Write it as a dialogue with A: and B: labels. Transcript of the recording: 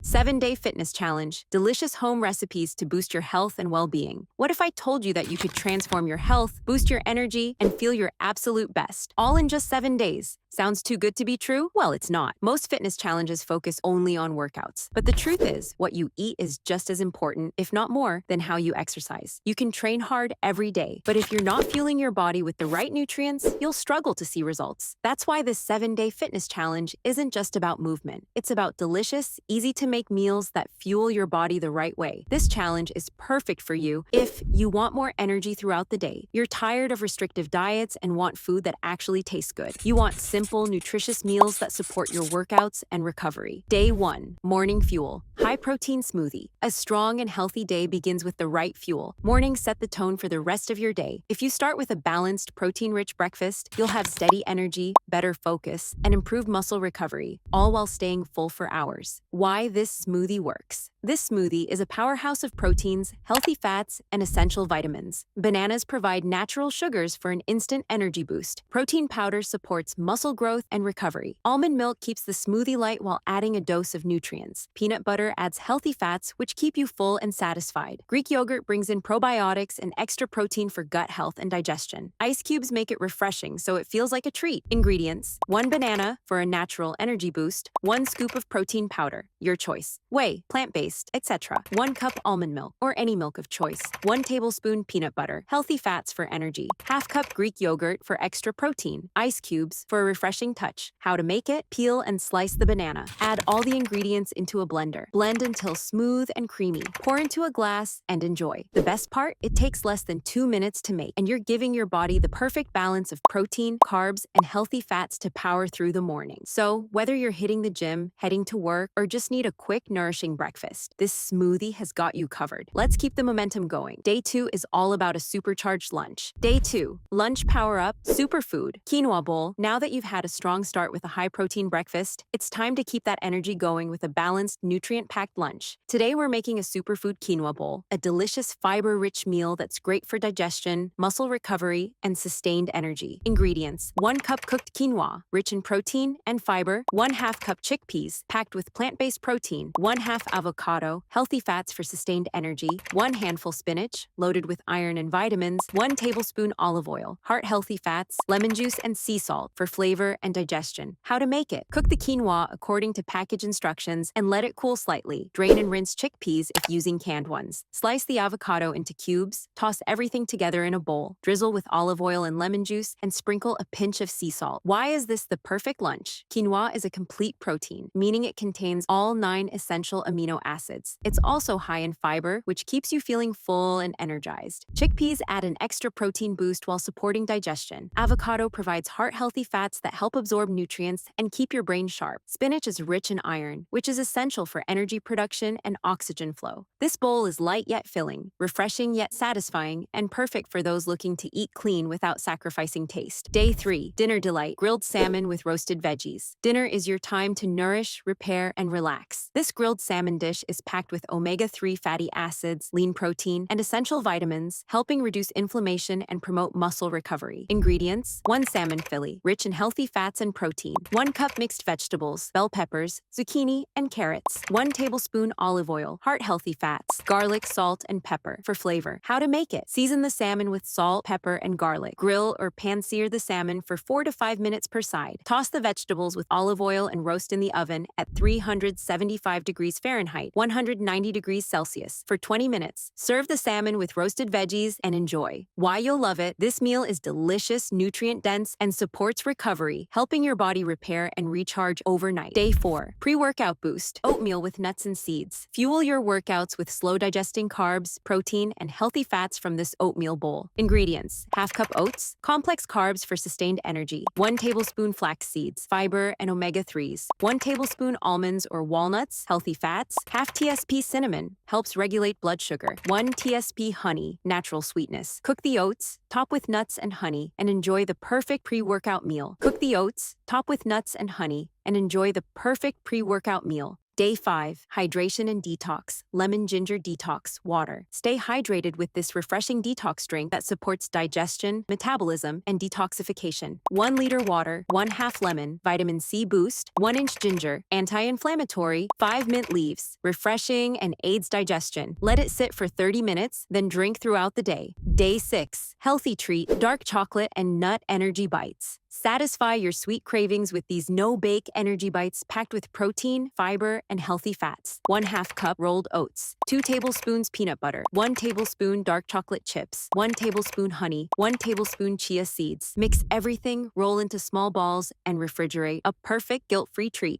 A: 7-Day Fitness Challenge, delicious home recipes to boost your health and well-being. What if I told you that you could transform your health, boost your energy, and feel your absolute best, all in just 7 days? Sounds too good to be true? Well, it's not. Most fitness challenges focus only on workouts. But the truth is, what you eat is just as important, if not more, than how you exercise. You can train hard every day, but if you're not fueling your body with the right nutrients, you'll struggle to see results. That's why this 7-Day Fitness Challenge isn't just about movement. It's about delicious, easy-to-make meals that fuel your body the right way. This challenge is perfect for you if you want more energy throughout the day, you're tired of restrictive diets and want food that actually tastes good. You want simple, nutritious meals that support your workouts and recovery. Day 1. Morning Fuel. High-protein smoothie. A strong and healthy day begins with the right fuel. Mornings set the tone for the rest of your day. If you start with a balanced, protein-rich breakfast, you'll have steady energy, better focus, and improved muscle recovery, all while staying full for hours. Why this smoothie works. This smoothie is a powerhouse of proteins, healthy fats, and essential vitamins. Bananas provide natural sugars for an instant energy boost. Protein powder supports muscle growth and recovery. Almond milk keeps the smoothie light while adding a dose of nutrients. Peanut butter adds healthy fats, which keep you full and satisfied. Greek yogurt brings in probiotics and extra protein for gut health and digestion. Ice cubes make it refreshing, so it feels like a treat. Ingredients: 1 banana for a natural energy boost, 1 scoop of protein powder, your choice, whey, plant-based, etc., 1 cup almond milk, or any milk of choice, 1 tablespoon peanut butter, healthy fats for energy, ½ cup Greek yogurt for extra protein, ice cubes for a refreshing touch. How to make it? Peel and slice the banana. Add all the ingredients into a blender. Blend until smooth and creamy. Pour into a glass and enjoy. The best part? It takes less than 2 minutes to make, and you're giving your body the perfect balance of protein, carbs, and healthy fats to power through the morning. So, whether you're hitting the gym, heading to work, or just need a quick, nourishing breakfast, this smoothie has got you covered. Let's keep the momentum going. Day 2 is all about a supercharged lunch. Day 2. Lunch Power-Up, Superfood, Quinoa Bowl. Now that you've had a strong start with a high-protein breakfast, it's time to keep that energy going with a balanced, nutrient-packed lunch. Today we're making a superfood quinoa bowl, a delicious fiber-rich meal that's great for digestion, muscle recovery, and sustained energy. Ingredients: 1 cup cooked quinoa, rich in protein and fiber, 1/2 cup chickpeas, packed with plant-based protein, 1/2 avocado, healthy fats for sustained energy, 1 handful spinach, loaded with iron and vitamins, 1 tablespoon olive oil, heart-healthy fats, lemon juice, and sea salt for flavor and digestion. How to make it? Cook the quinoa according to package instructions and let it cool slightly. Drain and rinse chickpeas if using canned ones. Slice the avocado into cubes, toss everything together in a bowl, drizzle with olive oil and lemon juice, and sprinkle a pinch of sea salt. Why is this the perfect lunch? Quinoa is a complete protein, meaning it contains all 9 essential amino acids. It's also high in fiber, which keeps you feeling full and energized. Chickpeas add an extra protein boost while supporting digestion. Avocado provides heart-healthy fats that help absorb nutrients and keep your brain sharp. Spinach is rich in iron, which is essential for energy production and oxygen flow. This bowl is light yet filling, refreshing yet satisfying, and perfect for those looking to eat clean without sacrificing taste. Day 3. Dinner Delight, grilled salmon with roasted veggies. Dinner is your time to nourish, repair, and relax. This grilled salmon dish is packed with omega-3 fatty acids, lean protein, and essential vitamins, helping reduce inflammation and promote muscle recovery. Ingredients: 1 salmon fillet, rich in healthy fats and protein, 1 cup mixed vegetables, bell peppers, zucchini, and carrots, 1 tablespoon olive oil, heart-healthy fats, garlic, salt, and pepper for flavor. How to make it? Season the salmon with salt, pepper, and garlic. Grill or pan-sear the salmon for 4 to 5 minutes per side. Toss the vegetables with olive oil and roast in the oven at 375 degrees Fahrenheit, 190 degrees Celsius for 20 minutes. Serve the salmon with roasted veggies and enjoy. Why you'll love it: this meal is delicious, nutrient-dense, and supports recovery, helping your body repair and recharge overnight. Day 4. Pre-workout boost, oatmeal with nuts and seeds. Fuel your workouts with slow-digesting carbs, protein, and healthy fats from this oatmeal bowl. Ingredients: ½ cup oats, complex carbs for sustained energy, 1 tablespoon flax seeds, fiber and omega-3s, 1 tablespoon almonds or walnuts, healthy fats, ½ TSP cinnamon, helps regulate blood sugar, 1 TSP honey, natural sweetness. Cook the oats, top with nuts and honey, and enjoy the perfect pre-workout meal. Cook the oats, top with nuts and honey, and enjoy the perfect pre-workout meal. Day 5, hydration and detox, lemon ginger detox, water. Stay hydrated with this refreshing detox drink that supports digestion, metabolism, and detoxification. 1 liter water, 1/2 lemon, vitamin C boost, 1-inch ginger, anti-inflammatory, 5 mint leaves, refreshing and aids digestion. Let it sit for 30 minutes, then drink throughout the day. Day 6, healthy treat, dark chocolate and nut energy bites. Satisfy your sweet cravings with these no-bake energy bites packed with protein, fiber, and healthy fats. 1/2 cup rolled oats, 2 tablespoons peanut butter, 1 tablespoon dark chocolate chips, 1 tablespoon honey, 1 tablespoon chia seeds. Mix everything, roll into small balls, and refrigerate. A perfect guilt-free treat.